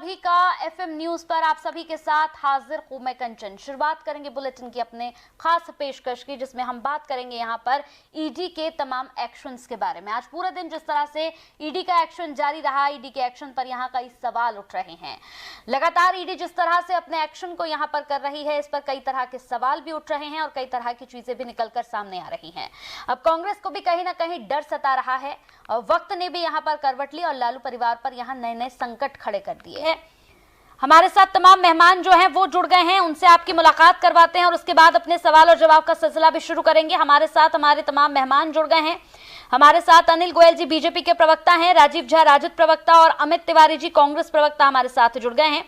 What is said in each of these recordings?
सभी का FM news पर आप सभी के साथ हाजिर हूं मैं कंचन। शुरुआत करेंगे बुलेटिन की अपने खास पेशकश की, जिसमें हम बात करेंगे यहां पर ईडी के तमाम एक्शंस के बारे में। आज पूरा दिन जिस तरह से ईडी का एक्शन जारी रहा, ईडी के एक्शन पर यहां कई सवाल उठ रहे हैं। लगातार ईडी जिस तरह से अपने एक्शन को यहां पर कर रही है, इस पर कई तरह के सवाल भी उठ रहे हैं और कई तरह की चीजें भी निकलकर सामने आ रही हैं। अब कांग्रेस को भी कहीं ना कहीं डर सता रहा है और वक्त ने भी यहां पर करवट ली और लालू परिवार पर यहां नए नए संकट खड़े कर दिए हैं। हमारे साथ तमाम मेहमान जो हैं वो जुड़ गए हैं, उनसे आपकी मुलाकात करवाते हैं और उसके बाद अपने सवाल और जवाब का सिलसिला भी शुरू करेंगे। हमारे साथ हमारे तमाम मेहमान जुड़ गए हैं। हमारे साथ अनिल गोयल जी बीजेपी के प्रवक्ता हैं, राजीव झा राजद प्रवक्ता और अमित तिवारी जी कांग्रेस प्रवक्ता हमारे साथ जुड़ गए हैं,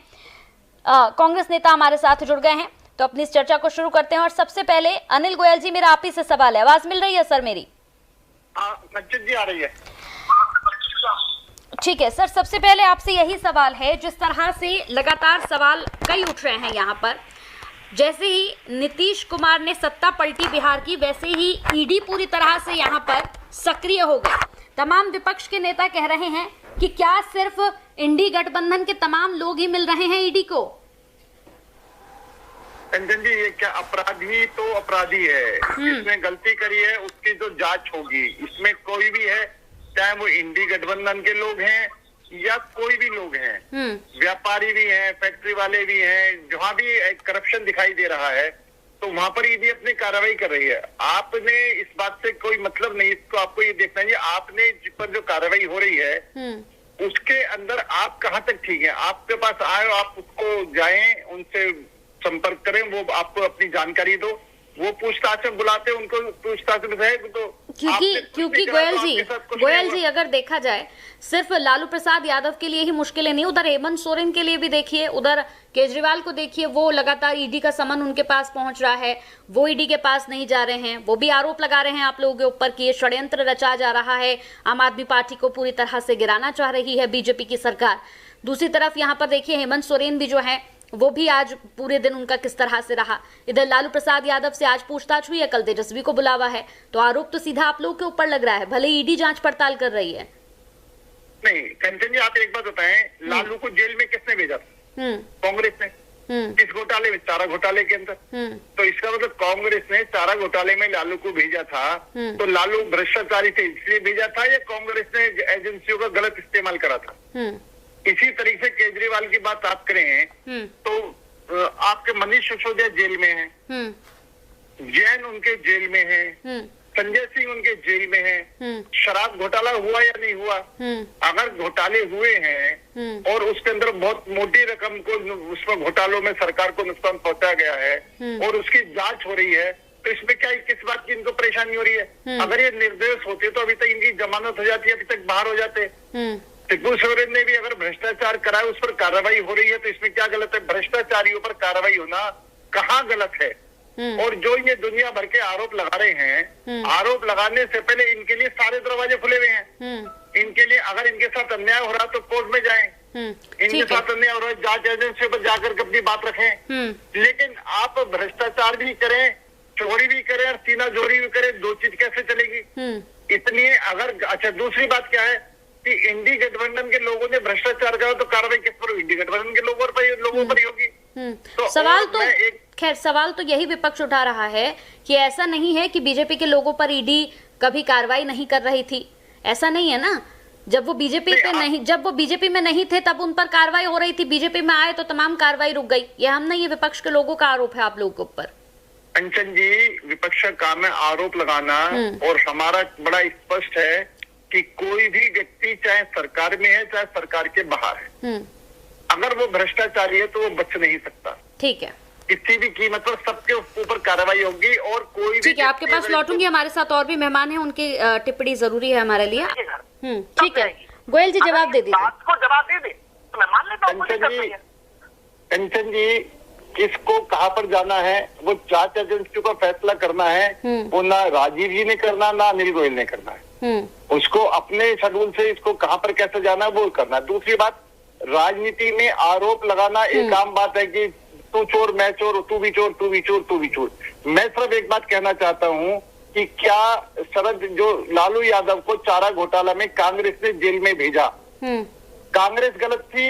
कांग्रेस नेता हमारे साथ जुड़ गए हैं। तो अपनी इस चर्चा को शुरू करते हैं और सबसे पहले अनिल गोयल जी, मेरा आप ही से सवाल है। आवाज मिल रही है सर मेरी? जी आ रही है। ठीक है सर, सबसे पहले आपसे यही सवाल है, जिस तरह से लगातार सवाल कई उठ रहे हैं यहाँ पर, जैसे ही नीतीश कुमार ने सत्ता पलटी बिहार की, वैसे ही ईडी पूरी तरह से यहाँ पर सक्रिय हो गई। तमाम विपक्ष के नेता कह रहे हैं कि क्या सिर्फ इंडी गठबंधन के तमाम लोग ही मिल रहे हैं ईडी को? कंचन जी, ये क्या अपराधी तो अपराधी है, जिसने गलती करी है उसकी तो जांच होगी। इसमें कोई भी है, चाहे वो इंडी गठबंधन के लोग हैं या कोई भी लोग हैं, व्यापारी भी हैं, फैक्ट्री वाले भी हैं, जहाँ भी करप्शन दिखाई दे रहा है तो वहां पर ईडी अपनी कार्रवाई कर रही है। आपने इस बात से कोई मतलब नहीं, इसको आपको ये देखना है, आपने जिस पर जो कार्रवाई हो रही है उसके अंदर आप कहाँ तक ठीक है। आपके पास आए, आप उसको जाएं, उनसे संपर्क करें, वो आपको अपनी जानकारी दो, वो पूछताछ में बुलाते हैं, उनको पूछताछ में रहेगा तो क्योंकि गोयल जी अगर देखा जाए सिर्फ लालू प्रसाद यादव के लिए ही मुश्किलें नहीं, उधर हेमंत सोरेन के लिए भी देखिए, उधर केजरीवाल को देखिए, वो लगातार ईडी का समन उनके पास पहुंच रहा है, वो ईडी के पास नहीं जा रहे हैं। वो भी आरोप लगा रहे हैं आप लोगों के ऊपर कि ये षड्यंत्र रचा जा रहा है, आम आदमी पार्टी को पूरी तरह से गिराना चाह रही है बीजेपी की सरकार। दूसरी तरफ यहाँ पर देखिए हेमंत सोरेन भी जो है वो भी आज पूरे दिन उनका किस तरह से रहा। इधर लालू प्रसाद यादव से आज पूछताछ हुई है, कल तेजस्वी को बुलावा है, तो आरोप तो सीधा आप लोगों के ऊपर लग रहा है, भले ईडी जांच पड़ताल कर रही है। नहीं कंचन जी, आप एक बात बताएं, लालू को जेल में किसने भेजा था? कांग्रेस ने। किस घोटाले में? चारा घोटाले के अंदर। तो इसका मतलब कांग्रेस ने चारा घोटाले में लालू को भेजा था, तो लालू भ्रष्टाचारी थे इसलिए भेजा था या कांग्रेस ने एजेंसियों का गलत इस्तेमाल करा था? इसी तरीके से केजरीवाल की बात आप करें तो आपके मनीष सिसोदिया जेल में हैं, जैन उनके जेल में हैं, संजय सिंह उनके जेल में हैं। शराब घोटाला हुआ या नहीं हुआ? अगर घोटाले हुए हैं और उसके अंदर बहुत मोटी रकम को उसमें घोटालों में सरकार को नुकसान पहुंचाया गया है और उसकी जांच हो रही है, तो इसमें क्या किस बात की इनको परेशानी हो रही है? अगर ये निर्दोष होते तो अभी तक इनकी जमानत हो जाती है, अभी तक बाहर हो जाते। टिप्पू सोरेन ने भी अगर भ्रष्टाचार करा है, उस पर कार्रवाई हो रही है, तो इसमें क्या गलत है? भ्रष्टाचारियों पर कार्रवाई होना कहाँ गलत है? और जो ये दुनिया भर के आरोप लगा रहे हैं, आरोप लगाने से पहले इनके लिए सारे दरवाजे खुले हुए हैं। इनके लिए अगर इनके साथ अन्याय हो रहा तो कोर्ट में जाएं, इनके साथ अन्याय हो रहा है जांच एजेंसी पर जाकर अपनी बात रखें। लेकिन आप भ्रष्टाचार भी करें, चोरी भी करें और सीना जोरी भी करें, दो चीज कैसे चलेगी? इसलिए अगर अच्छा, दूसरी बात क्या है कि इंडी गठबंधन के लोगों ने भ्रष्टाचार करा तो कार्रवाई किस पर? इंडी गठबंधन के लोगों पर ही होगी। तो सवाल तो खैर सवाल तो यही विपक्ष उठा रहा है कि ऐसा नहीं है कि बीजेपी के लोगों पर ईडी कभी कार्रवाई नहीं कर रही थी, ऐसा नहीं है ना। जब वो बीजेपी में नहीं थे तब उन पर कार्रवाई हो रही थी, बीजेपी में आए तो तमाम कार्रवाई रुक गई। ये हम नहीं, ये विपक्ष के लोगों का आरोप है आप लोगों के ऊपर। कंचन जी, विपक्ष का काम है आरोप लगाना और हमारा बड़ा स्पष्ट है कि कोई भी व्यक्ति चाहे सरकार में है चाहे सरकार के बाहर है, अगर वो भ्रष्टाचारी है तो वो बच नहीं सकता। ठीक है, किसी भी कीमत पर सबके ऊपर कार्रवाई होगी और कोई ठीक है। आपके पास लौटूंगी, हमारे साथ और भी मेहमान हैं, उनकी टिप्पणी जरूरी है हमारे लिए। ठीक है गोयल जी, जवाब दे दीजिए। जवाब दे दे तो मैं मान लेता हूं। कंचन जी, किसको कहाँ पर जाना है वो जांच एजेंसियों का फैसला करना है, वो ना राजीव जी ने करना ना अनिल गोयल ने करना है। उसको अपने शेड्यूल से इसको कहाँ पर कैसे जाना है वो करना है। दूसरी बात, राजनीति में आरोप लगाना एक आम बात है कि तू चोर मैं चोर, तू भी चोर तू भी चोर तू भी चोर। मैं सिर्फ एक बात कहना चाहता हूँ कि क्या शरद जो लालू यादव को चारा घोटाला में कांग्रेस ने जेल में भेजा, कांग्रेस गलत थी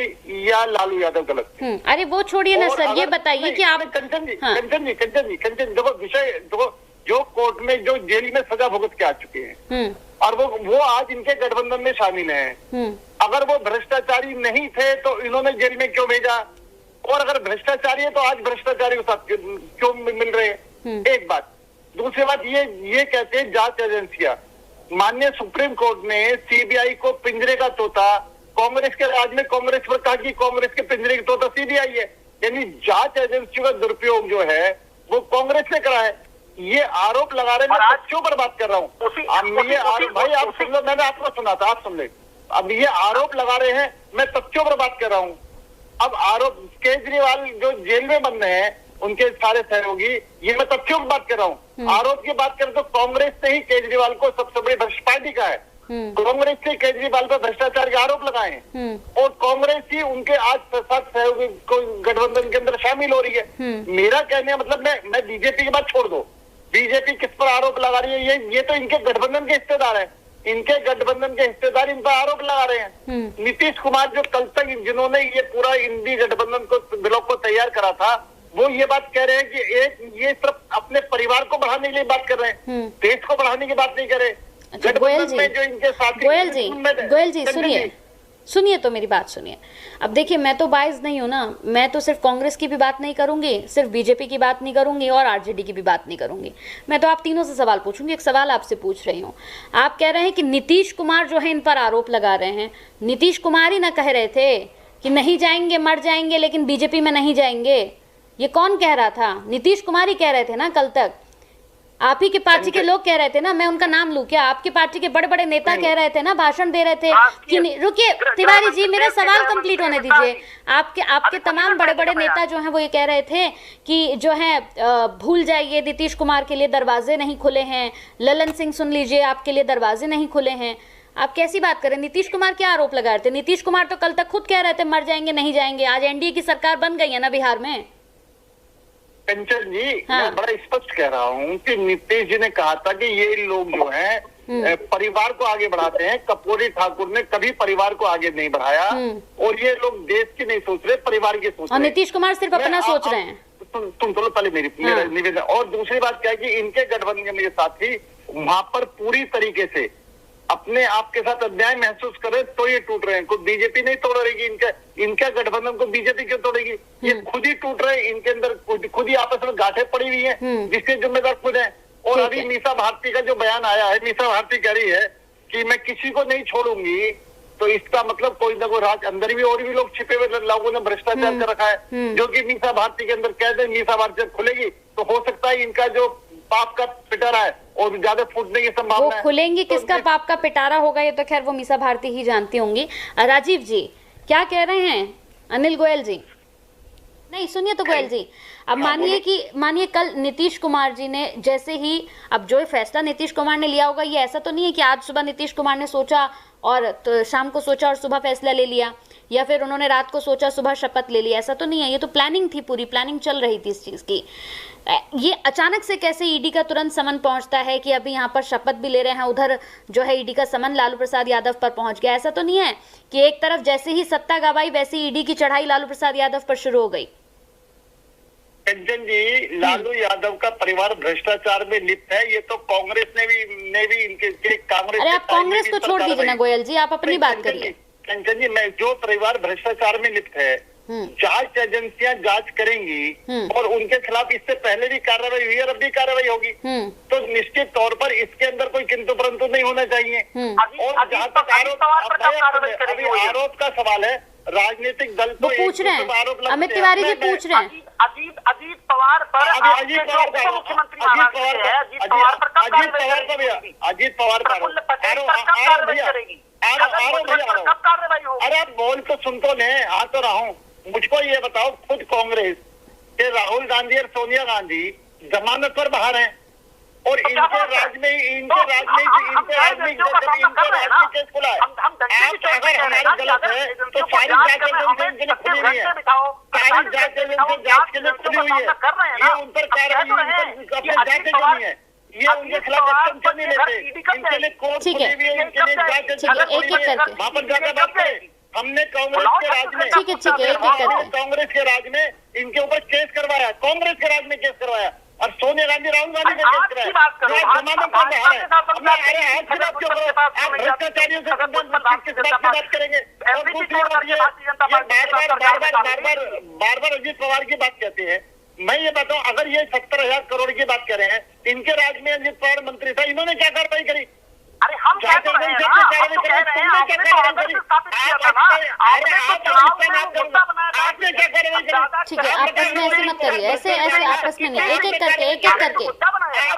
या लालू यादव गलत थी? अरे वो छोड़िए ना सर, ये बताइए कि आप कंचन जी देखो विषय देखो, जो कोर्ट में जो जेल में सजा भुगत के आ चुके हैं और वो आज इनके गठबंधन में शामिल हैं। अगर वो भ्रष्टाचारी नहीं थे तो इन्होंने जेल में क्यों भेजा, और अगर भ्रष्टाचारी है तो आज भ्रष्टाचारी के साथ क्यों मिल रहे हैं? एक बात। दूसरी बात, ये कहते हैं जांच एजेंसियां। माननीय सुप्रीम कोर्ट ने सीबीआई को पिंजरे का तोता, कांग्रेस के राज में कांग्रेस पर कहा कि कांग्रेस के पिंजरे का तोता सीबीआई है। यानी जांच एजेंसियों का दुरुपयोग जो है वो कांग्रेस ने करा है। ये आरोप लगा रहे हैं, मैं तथ्यों पर बात कर रहा हूँ। भाई आप सुन लो, मैंने आपको सुना था, आप सुन ले। अब ये आरोप लगा रहे हैं, मैं तथ्यों पर बात कर रहा हूँ। अब आरोप केजरीवाल जो जेल में बंद हैं उनके सारे सहयोगी, ये मैं तथ्यों की बात कर रहा हूँ। आरोप की बात करें तो कांग्रेस ने ही केजरीवाल को सबसे बड़ी भ्रष्ट पार्टी का है। कांग्रेस ने केजरीवाल पर भ्रष्टाचार के आरोप लगाए हैं और कांग्रेस ही उनके आज साथ सहयोगी को गठबंधन के अंदर शामिल हो रही है। मेरा कहने का मतलब, मैं बीजेपी की बात छोड़ दो, बीजेपी किस पर आरोप लगा रही है, ये तो इनके गठबंधन के हिस्सेदार है। इनके गठबंधन के हिस्सेदार इन पर आरोप लगा रहे हैं। नीतीश कुमार जो कल तक जिन्होंने ये पूरा इंडी गठबंधन को ब्लॉक को तैयार करा था, वो ये बात कह रहे हैं कि ये सिर्फ अपने परिवार को बढ़ाने के लिए बात कर रहे हैं, देश को बढ़ाने की बात नहीं कर रहे। अच्छा, गोयल जी, जो इनके साथी गोयल जी सुनिए तो मेरी बात सुनिए। अब देखिए, मैं तो बाइस नहीं हूं ना, मैं तो सिर्फ कांग्रेस की भी बात नहीं करूंगी, सिर्फ बीजेपी की बात नहीं करूंगी और आरजेडी की भी बात नहीं करूंगी। मैं तो आप तीनों से सवाल पूछूंगी। एक सवाल आपसे पूछ रही हूँ, आप कह रहे हैं कि नीतीश कुमार जो है इन पर आरोप लगा रहे हैं। नीतीश कुमार ही ना कह रहे थे कि नहीं जाएंगे, मर जाएंगे, लेकिन बीजेपी में नहीं जाएंगे। ये कौन कह रहा था? नीतीश कुमार ही कह रहे थे ना कल तक। आप ही के पार्टी के लोग कह रहे थे ना, मैं उनका नाम लूं क्या? आपके पार्टी के बड़े बड़े नेता कह रहे थे ना, भाषण दे रहे थे कि रुकिए तिवारी जी, मेरा सवाल कंप्लीट होने दीजिए। आपके तमाम बड़े बड़े नेता जो हैं वो ये कह रहे थे कि जो है भूल जाइए, नीतीश कुमार के लिए दरवाजे नहीं खुले हैं। ललन सिंह सुन लीजिए, आपके लिए दरवाजे नहीं खुले हैं। आप कैसी बात करें? नीतीश कुमार क्या आरोप लगा रहे थे? नीतीश कुमार तो कल तक खुद कह रहे थे मर जाएंगे, नहीं जाएंगे। आज एनडीए की सरकार बन गई है ना बिहार में। कंचन जी, मैं बड़ा स्पष्ट कह रहा हूँ कि नीतीश जी ने कहा था कि ये लोग जो हैं परिवार को आगे बढ़ाते हैं। कर्पूरी ठाकुर ने कभी परिवार को आगे नहीं बढ़ाया और ये लोग देश की नहीं सोच रहे, परिवार की सोच रहे। नीतीश कुमार सिर्फ अपना सोच रहे हैं। तुम चलो पहले मेरा निवेदन। और दूसरी बात क्या है कि इनके गठबंधन के साथी वहां पर पूरी तरीके से अपने आप के साथ अन्याय महसूस करे तो ये टूट रहे हैं। कोई बीजेपी नहीं तोड़ रहेगी इनका गठबंधन को बीजेपी क्यों तोड़ेगी? ये खुद ही टूट रहे हैं, इनके अंदर खुद ही आपस में गांठें पड़ी हुई हैं, जिसके जिम्मेदार खुद हैं। और अभी मीसा भारती का जो बयान आया है, मीसा भारती कह रही है कि मैं किसी को नहीं छोड़ूंगी, तो इसका मतलब कोई ना कोई राज अंदर भी और भी लोग छिपे हुए लोगों ने भ्रष्टाचार कर रखा है, जो कि मीसा भारती के अंदर कह दे। मीसा भारती जब खुलेगी तो हो सकता है इनका जो पाप का पिटारा है और ज्यादा फूटने की संभावना है। वो खुलेंगी तो किसका पाप का पिटारा होगा ये तो खैर वो मीसा भारती ही जानती होंगी। राजीव जी क्या कह रहे हैं? अनिल गोयल जी नहीं, सुनिए तो गोयल जी। अब मानिए कल नीतीश कुमार जी ने जैसे ही, अब जो फैसला नीतीश कुमार ने लिया होगा, ये ऐसा तो नहीं है कि आज सुबह नीतीश कुमार ने सोचा और तो शाम को सोचा और सुबह फैसला ले लिया, या फिर उन्होंने रात को सोचा सुबह शपथ ले लिया। ऐसा तो नहीं है, ये तो प्लानिंग थी, पूरी प्लानिंग चल रही थी इस चीज की। ये अचानक से कैसे ईडी का तुरंत समन पहुंचता है कि अभी यहाँ पर शपथ भी ले रहे हैं, उधर जो है ईडी का समन लालू प्रसाद यादव पर पहुंच गया? ऐसा तो नहीं है कि एक तरफ जैसे ही सत्ता गवाई वैसे ईडी की चढ़ाई लालू प्रसाद यादव पर शुरू हो गई? कंचन जी, लालू यादव का परिवार भ्रष्टाचार में लिप्त है, ये तो कांग्रेस ने भी इनके कांग्रेस। अरे आप कांग्रेस को छोड़ दीजिए ना गोयल जी, आप अपनी बात करिए। कंचन जी, मैं जो परिवार भ्रष्टाचार में लिप्त है, जांच एजेंसियां जांच करेंगी और उनके खिलाफ इससे पहले भी कार्रवाई हुई और अब भी कार्रवाई होगी, तो निश्चित तौर पर इसके अंदर कोई किंतु परंतु नहीं होना चाहिए। और जहाँ तक आरोप का सवाल है, राजनीतिक दल तो पूछ रहे हैं, अमित तिवारी जी पूछ रहे हैं अजीत पवार पर, अजीत पवार पर अरे आप बोल तो सुन तो ले, आ तो रहा हूँ। मुझको ये बताओ, खुद कांग्रेस के राहुल गांधी और सोनिया गांधी जमानत पर बाहर हैं और इनके राज में केस खुला है। आप अगर हमारी गलत है तो सारी जांच एजेंसी खुली हुई है, सारी जांच एजेंसी जांच के लिए खुली हुई है। ये उन पर कार्रवाई जांच नहीं है, ये उनके खिलाफ एक्शन क्यों नहीं लेते? इनके लिए कोर्ट खुली हुई है, इनके लिए जांच एजेंसी वहाँ पर जाकर बात करें। हमने कांग्रेस के राज में, ठीक है एक करके कांग्रेस के राज में इनके ऊपर केस करवाया, कांग्रेस के राज में केस करवाया, और सोनिया गांधी राहुल गांधी ने केस कराया। जमानत का बाहर है। अरे आज की बात क्यों करो? आप भ्रष्टाचारियों से किस बात की बात करेंगे? और दूसरी बात ये बार बार अजीत पवार की बात कहते हैं। मैं ये बताऊं, अगर ये 70,000 करोड़ की बात कर रहे हैं, इनके राज में अजीत पवार मंत्री था, इन्होंने क्या कार्रवाई करी? अरे हम क्या कर रहे हैं ना, हम तो कह रहे हैं आपने तो आदर्श स्थापित किया था ना, आपने तो चुनाव में मुद्दा बनाया था। आपने क्या कार्रवाई? ठीक है, आपस में ऐसे मत करिए, ऐसे आपस में नहीं, एक एक करके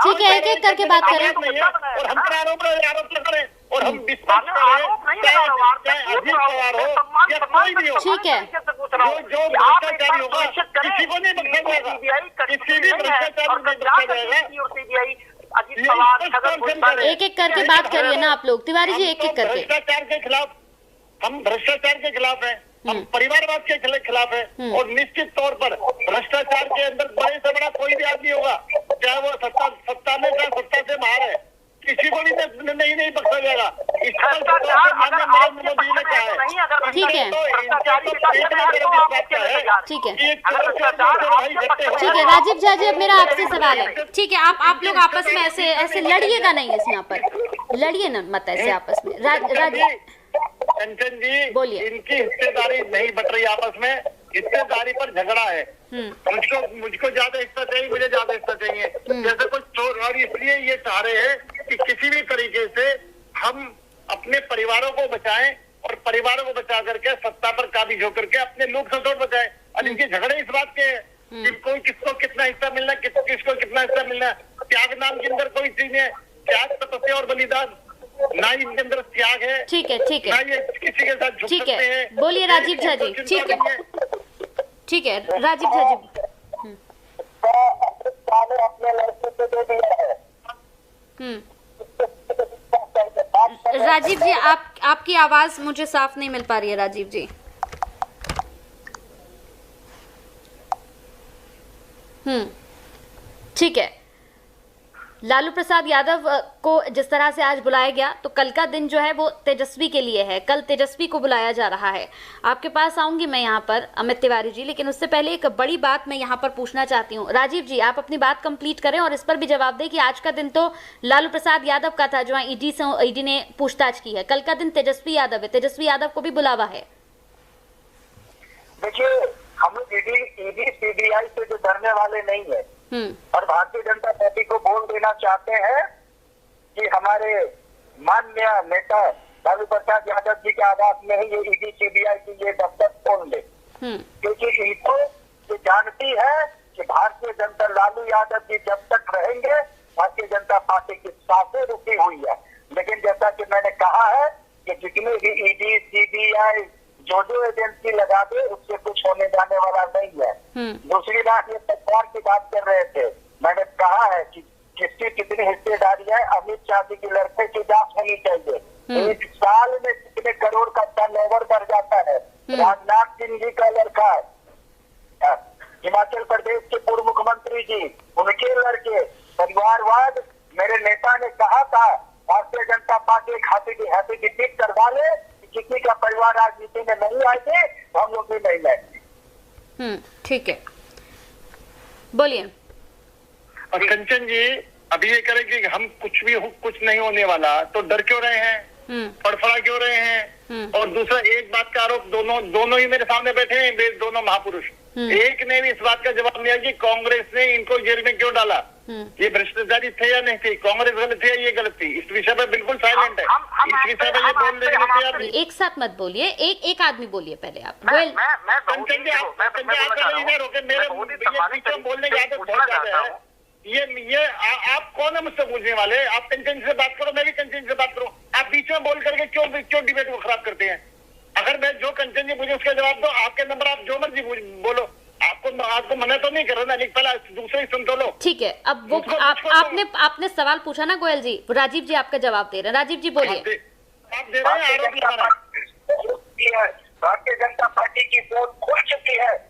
ठीक है, एक एक करके बात करें। और हम पर आरोप लगा रहे हैं और हम विश्वास करें, चाहे अजीत पवार हो या कोई भी हो, ठीक है, जो भ्रष्टाचारी होगा किसी को नहीं बख्शा जाएगा, किसी भी भ्रष्टाचारी को नहीं बख्शा जाएगा। एक एक करके बात करिए ना आप लोग। तिवारी जी एक एक करके। भ्रष्टाचार के खिलाफ, हम भ्रष्टाचार के खिलाफ हैं, हम परिवारवाद के खिलाफ हैं, और निश्चित तौर पर भ्रष्टाचार के अंदर बड़े से बड़ा कोई भी आदमी होगा, चाहे वो सत्ता में या सत्ता से बाहर है, किसी को भी नहीं बख्शा जाएगा। माननीय नरेंद्र मोदी ने कहा है। ठीक है, ठीक है राजीव झा जी, अब मेरा आपसे सवाल है। ठीक है, आप लोग आपस में ऐसे लड़िएगा नहीं, इस यहाँ पर लड़िए ना मत ऐसे आपस में। राजीव कंचन जी बोलिए। इनकी हिस्सेदारी नहीं बट रही आपस में, हिस्सेदारी पर झगड़ा है। मुझको ज्यादा हिस्सा चाहिए, मुझे ज्यादा हिस्सा चाहिए, जैसे कुछ चोर। और इसलिए ये चाह रहे हैं कि किसी भी तरीके से हम अपने परिवारों को बचाएं, और परिवारों को बचा करके सत्ता पर काबिज होकर के अपने लोक संतोष बचाएं। और इनके झगड़े इस बात के हैं कि कोई किसको कितना हिस्सा मिलना, किसको कितना हिस्सा मिलना। त्याग नाम के अंदर कोई चीज है, त्याग तपस्या और बलिदान, ना इनके अंदर त्याग है। ठीक है, ठीक ना है, ये किसी के साथ झुक सकते हैं। बोलिए राजीव झा जी। ठीक है, ठीक है राजीव झा जी। अपने लड़के को दे दिया है। राजीव जी आपकी आवाज मुझे साफ नहीं मिल पा रही है राजीव जी। ठीक है, लालू प्रसाद यादव को जिस तरह से आज बुलाया गया, तो कल का दिन जो है वो तेजस्वी के लिए है। कल तेजस्वी को बुलाया जा रहा है। आपके पास आऊंगी मैं यहाँ पर अमित तिवारी जी, लेकिन उससे पहले एक बड़ी बात मैं यहाँ पर पूछना चाहती हूँ। राजीव जी आप अपनी बात कंप्लीट करें और इस पर भी जवाब दें कि आज का दिन तो लालू प्रसाद यादव का था, जो ईडी ने पूछताछ की है। कल का दिन तेजस्वी यादव है, तेजस्वी यादव को भी बुलावा है। देखिए, हम लोग ईडी सीबीआई से जो डरने वाले नहीं है, और भारतीय जनता पार्टी को बोल देना चाहते हैं कि हमारे माननीय नेता लालू प्रसाद यादव जी के आवास में ही ये ईडी सीबीआई की ये दफ्तर खोल ले, क्योंकि इनको ये जानती है कि भारतीय जनता लालू यादव जी जब तक रहेंगे भारतीय जनता पार्टी की सांसें रुकी हुई है। लेकिन जैसा कि मैंने कहा है कि जितने भी ईडी सीबीआई जो एजेंसी लगा दे उससे कुछ होने जाने वाला नहीं है। दूसरी बात, ये सरकार की बात कर रहे थे, मैंने कहा है कि किसकी कितनी हिस्सेदारी है। अमित शाह जी के लड़के की जांच होनी चाहिए। एक साल में कितने करोड़ का टर्नओवर कर जाता है। राजनाथ सिंह जी का लड़का है, हिमाचल प्रदेश के पूर्व मुख्यमंत्री जी, उनके लड़के। परिवारवाद, मेरे नेता ने कहा था भारतीय जनता पार्टी एक हैप्पी डिफीट करवा ले, किसी का परिवार राजनीति में नहीं आएंगे तो हम लोग भी नहीं आएंगे। ठीक है, बोलिए। और कंचन जी अभी ये करें कि हम कुछ नहीं होने वाला, तो डर क्यों रहे हैं, फड़फड़ा क्यों रहे हैं? और दूसरा, एक बात का आरोप दोनों ही मेरे सामने बैठे हैं, वे दोनों महापुरुष, एक ने भी इस बात का जवाब दिया कि कांग्रेस ने इनको जेल में क्यों डाला, ये भ्रष्टाचारी थे या नहीं थे, कांग्रेस गलत थी या ये गलत थी। इस विषय पर बिल्कुल साइलेंट है, इस विषय पर ये बोलने के लिए तैयार नहीं। एक साथ मत बोलिए, एक आदमी बोलिए पहले आप। कंचन जी आप रोके, मेरे बीच में बोलने की आदत बहुत ज्यादा है। ये आप कौन है मुझसे पूछने वाले? आप कंचन से बात करो, मैं भी कंचन से बात करूं। आप बीच में बोल करके क्यों डिबेट को खराब करते हैं? अगर मैं जो कंचन जी पूछे उसका जवाब दो, आपके नंबर आप जो मर्जी बोलो, आपको मना तो नहीं कर रहा ना, पहले दूसरे ही सुन तो लो। ठीक है, अब वो आपने सवाल पूछा ना गोयल जी, राजीव जी आपका जवाब दे रहे हैं। राजीव जी बोलिए। आप दे रहे हैं, आरोप लगा रहे हैं। भारतीय जनता पार्टी की पोल खुल चुकी है।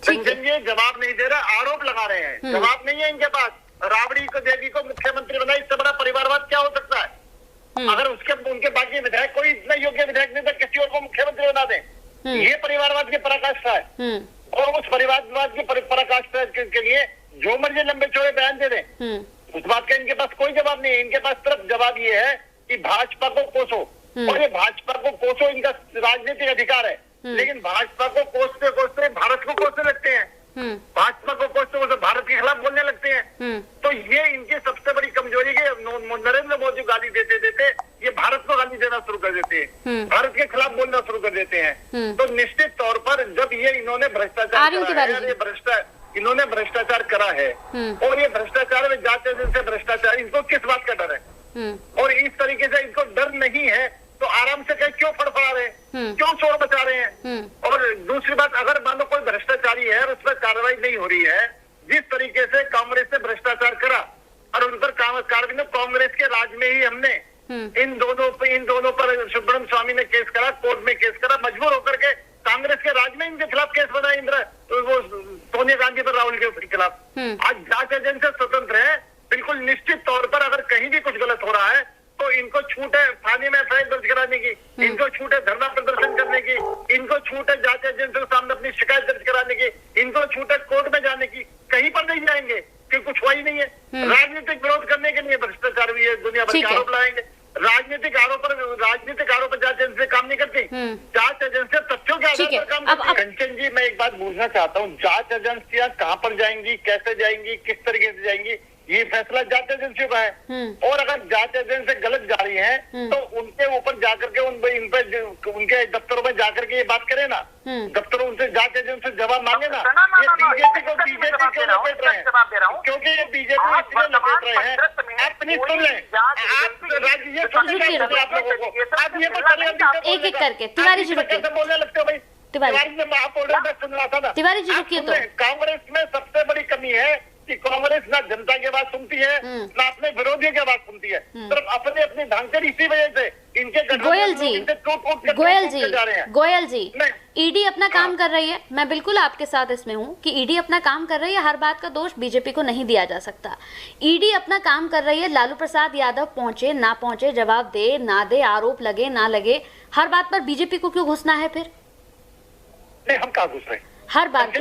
कंचन जी जवाब नहीं दे रहा, आरोप लगा रहे हैं, जवाब नहीं है इनके पास। राबड़ी को देवी को मुख्यमंत्री बनाई, इससे बड़ा परिवारवाद क्या हो सकता है? अगर उसके उनके बाकी विधायक कोई इतना योग्य विधायक नहीं था, किसी और को मुख्यमंत्री बना दें। ये परिवारवाद की पराकाष्ठा है। और उस परिवारवाद की पराकाष्ठा के लिए जो मर्जी लंबे चौड़े बयान दे दें, उस बात का इनके पास कोई जवाब नहीं है। इनके पास सिर्फ जवाब ये है कि भाजपा को कोसो, और ये भाजपा को कोसो इनका राजनीतिक अधिकार है। लेकिन भाजपा को कोसते कोसते भारत को कोसने लगते हैं, भाजपा को कोसते कोसते भारत के खिलाफ बोलने लगते हैं। तो ये इनकी सबसे बड़ी कमजोरी है। नरेंद्र मोदी गाली देते देते ये भारत को गाली देना शुरू कर देते हैं, भारत के खिलाफ बोलना शुरू कर देते हैं। तो निश्चित तौर पर जब ये इन्होंने भ्रष्टाचार करा है और ये भ्रष्टाचार में जाते जैसे भ्रष्टाचार, इनको किस बात का डर है? और इस तरीके से इनको डर नहीं है तो आराम से कहीं क्यों फड़फड़ा रहे हैं, क्यों शोर बचा रहे हैं? और दूसरी बात, अगर मान लो कोई भ्रष्टाचारी है और उस पर कार्रवाई नहीं हो रही है, जिस तरीके से कांग्रेस ने भ्रष्टाचार करा और उन पर कार्रवाई, कांग्रेस के राज में ही हमने इन दोनों पर सुब्रमण्यम स्वामी ने केस करा, कोर्ट में केस करा, मजबूर होकर के कांग्रेस के राज में इनके खिलाफ केस बनाया इंदिरा, तो वो सोनिया गांधी पर, राहुल के खिलाफ। आज जांच एजेंसी स्वतंत्र है, बिल्कुल निश्चित तौर पर अगर कहीं भी कुछ गलत हो रहा है तो इनको छूट है थाने में एफआईआर दर्ज कराने की, इनको छूट है धरना प्रदर्शन करने की, इनको छूट है जांच एजेंसी के सामने अपनी शिकायत दर्ज कराने की, इनको छूट है कोर्ट में जाने की। कहीं पर नहीं जाएंगे क्योंकि कुछ हुआ ही नहीं है। राजनीतिक विरोध करने के लिए भ्रष्टाचार भी है, दुनिया भर के आरोप लगाएंगे। राजनीतिक आरोप पर जांच एजेंसी काम नहीं करती, जांच एजेंसी तथ्यों के आधार पर काम करती। कंचन जी, मैं एक बात पूछना चाहता हूँ, जांच एजेंसियां कहाँ पर जाएंगी, कैसे जाएंगी, किस तरीके से जाएंगी, ये फैसला जांच एजेंसियों का है। और अगर जांच एजेंसी गलत जा रही है तो उनके ऊपर जाकर के उनके दफ्तरों में जाकर के ये बात करे ना, दफ्तरों उनसे जांच एजेंसी जवाब मांगे ना। ये बीजेपी क्यों लपेट रहे हैं? क्योंकि ये बीजेपी इसलिए लपेट रहे हैं, अपनी सुन लें, ये आप लोगों को आप ये एक एक करके तिवारी जी कैसे बोलने लगते हो भाई? तिवारी जी आप बोल रहे, मैं सुन रहा था ना। तिवारी जी रुकिए। तो कांग्रेस में सबसे बड़ी कमी है कि कांग्रेस ना जनता की बात सुनती है, ना अपने विरोधियों की बात सुनती है, सिर्फ अपने अपनी ढांचे। इसी वजह से इनके गोयल जी ईडी अपना काम कर रही है, मैं बिल्कुल आपके साथ इसमें हूँ कि ईडी अपना काम कर रही है, हर बात का दोष बीजेपी को नहीं दिया जा सकता। ईडी अपना काम कर रही है, लालू प्रसाद यादव पहुंचे ना पहुंचे, जवाब दे ना दे, आरोप लगे ना लगे, हर बात पर बीजेपी को क्यों घुसना है? फिर नहीं, हम कहाँ घुस रहे हैं? हर बात पे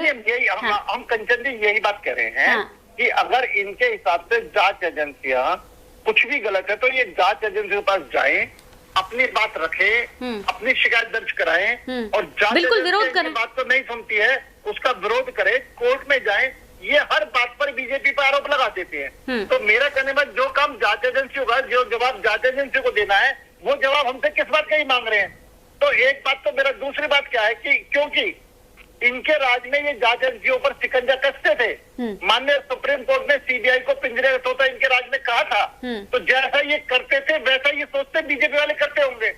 हम कंचन जी यही बात कह रहे हैं कि अगर इनके हिसाब से जांच एजेंसियां कुछ भी गलत है तो ये जांच एजेंसी के पास जाएं, अपनी बात रखें, अपनी शिकायत दर्ज कराएं, और जांच बिल्कुल विरोध करें। बात तो नहीं सुनती है उसका विरोध करें, कोर्ट में जाएं। ये हर बात पर बीजेपी पर आरोप लगा देते हैं। तो मेरा कहने में जो काम जांच एजेंसी होगा, जो जवाब जांच एजेंसी को देना है, वो जवाब हमसे किस बात का ही मांग रहे हैं? तो एक बात तो मेरा, दूसरी बात क्या है कि क्योंकि इनके राज में ये जांच एजेंसियों पर शिकंजा कसते थे, माननीय सुप्रीम कोर्ट ने सीबीआई को पिंजरे में तोता इनके राज में कहा था, तो जैसा ये करते थे वैसा ये सोचते बीजेपी वाले करते होंगे।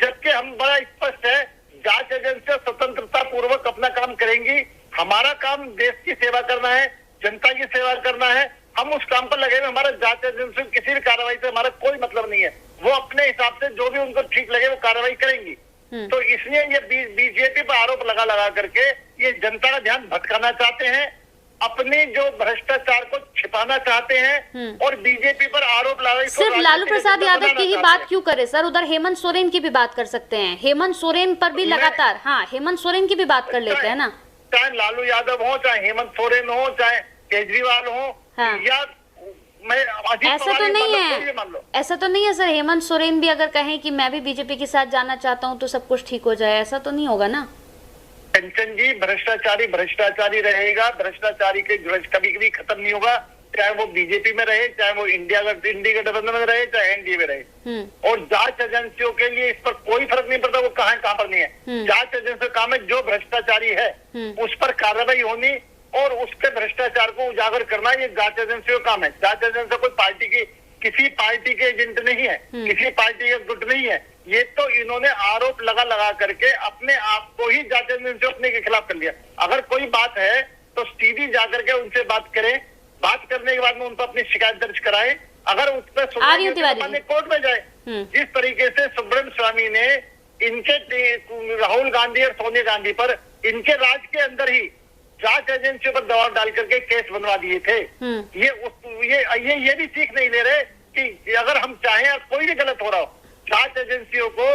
जबकि हम बड़ा स्पष्ट है, जांच एजेंसियां स्वतंत्रता पूर्वक अपना काम करेंगी। हमारा काम देश की सेवा करना है, जनता की सेवा करना है, हम उस काम पर लगे हुए। हमारा जांच एजेंसी किसी भी कार्रवाई से हमारा कोई मतलब नहीं है, वो अपने हिसाब से जो भी उनको ठीक लगे वो कार्रवाई करेंगी। तो इसलिए ये बीजेपी पर आरोप लगा करके ये जनता का ध्यान भटकाना चाहते हैं, अपने जो भ्रष्टाचार को छिपाना चाहते हैं, और बीजेपी पर आरोप लगा। सिर्फ लालू प्रसाद यादव की ही बात क्यों करे सर? उधर हेमंत सोरेन की भी बात कर सकते हैं, हेमंत सोरेन पर भी लगातार, हाँ हेमंत सोरेन की भी बात कर लेते हैं ना। चाहे लालू यादव हो, चाहे हेमंत सोरेन हो, चाहे केजरीवाल हो, या ऐसा तो नहीं है, ऐसा तो नहीं है सर, हेमंत सोरेन भी अगर कहें कि मैं भी बीजेपी के साथ जाना चाहता हूं तो सब कुछ ठीक हो जाए, ऐसा तो नहीं होगा ना? कंचन जी, भ्रष्टाचारी रहेगा, भ्रष्टाचारी के कभी कभी खत्म नहीं होगा, चाहे वो बीजेपी में रहे, चाहे वो इंडिया गठबंधन में रहे, चाहे एनडीए में रहे। और जांच एजेंसियों के लिए इस पर कोई फर्क नहीं पड़ता वो कहाँ पर नहीं है। जांच एजेंसी का काम है जो भ्रष्टाचारी है उस पर कार्रवाई होनी और उसके भ्रष्टाचार को उजागर करना, ये जांच एजेंसी का काम है। जांच एजेंसी कोई पार्टी की, किसी पार्टी के एजेंट नहीं है, किसी पार्टी के गुट नहीं है। ये तो इन्होंने आरोप लगा करके अपने आप को ही जांच एजेंसी अपने के खिलाफ कर लिया। अगर कोई बात है तो सीधी जाकर के उनसे बात करें, बात करने के बाद में उन पर अपनी शिकायत दर्ज कराएं। अगर उस पर कोर्ट में जाए, जिस तरीके से सुब्रमण्यम स्वामी ने इनके राहुल गांधी और सोनिया गांधी पर इनके राज के अंदर ही जांच एजेंसियों पर दबाव डाल करके केस बनवा दिए थे। ये भी सीख नहीं ले रहे कि अगर हम चाहें, कोई भी गलत हो रहा हो, जांच एजेंसियों को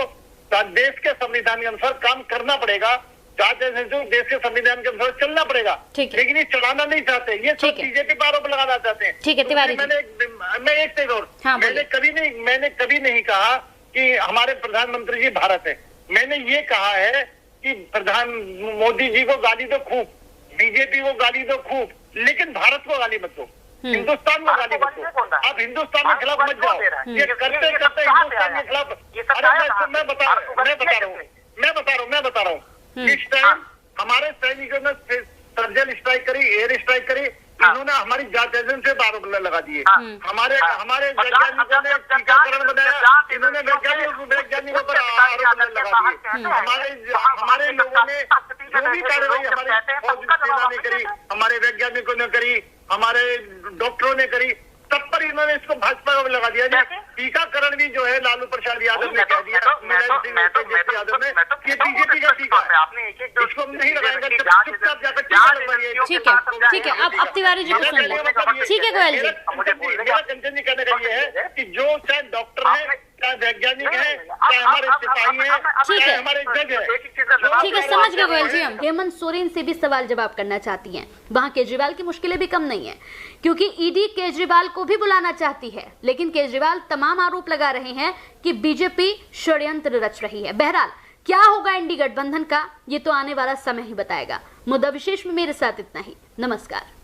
देश के संविधान के अनुसार काम करना पड़ेगा, जांच एजेंसियों को देश के संविधान के अनुसार चलना पड़ेगा, लेकिन ये चलाना नहीं चाहते, ये सब बीजेपी पर आरोप लगाना चाहते हैं। ठीक है तिवारी, मैं एक चीज और, मैंने कभी नहीं कहा कि हमारे प्रधानमंत्री जी भारत है। मैंने ये कहा है कि प्रधान मोदी जी को गाली दो खूब, बीजेपी को गाली दो खूब, लेकिन भारत को गाली मत दो, हिंदुस्तान को गाली मत दो। आप हिंदुस्तान के खिलाफ मत जाओ, ये करते करते हिंदुस्तान के खिलाफ। अरे मैं बता रहा हूँ इस टाइम हमारे सैनिकों ने सर्जिकल स्ट्राइक करी, एयर स्ट्राइक करी, इन्होंने हमारी जांच एजेंसी पर आरोप लगा दिए। हमारे वैज्ञानिकों ने टीकाकरण बनाया, इन्होंने वैज्ञानिकों पर आरोप लगा दिए। हमारे लोगों ने जो भी कार्रवाई हमारी फौज सेना ने करी, हमारे वैज्ञानिकों ने करी, हमारे डॉक्टरों ने करी, तब पर इन्होंने इसको भाजपा को लगा दिया। टीकाकरण भी जो है लालू प्रसाद यादव ने कह दिया, यादव ने, ये बीजेपी का टीका है, इसको हम नहीं लगाएंगे, चुपचाप जाकर टीका लगवाइए। ठीक है, अब तिवारी जी को सुन लें। ठीक है गोयल जी, मेरा कंचन जी कहने का ये है कि जो चाहे डॉक्टर है, चाहे वैज्ञानिक है, चाहे हमारे सिपाही है, चाहे हमारे जज है। ठीक है, समझ गए गोयल जी। हम हेमंत सोरेन से भी सवाल जवाब करना चाहती हैं। वहाँ केजरीवाल की मुश्किलें भी कम नहीं है, क्योंकि ईडी केजरीवाल को भी बुलाना चाहती है, लेकिन केजरीवाल तमाम आरोप लगा रहे हैं कि बीजेपी षड्यंत्र रच रही है। बहरहाल क्या होगा इंडी गठबंधन का, ये तो आने वाला समय ही बताएगा। मुद्दा विशेष में मेरे साथ इतना ही। नमस्कार।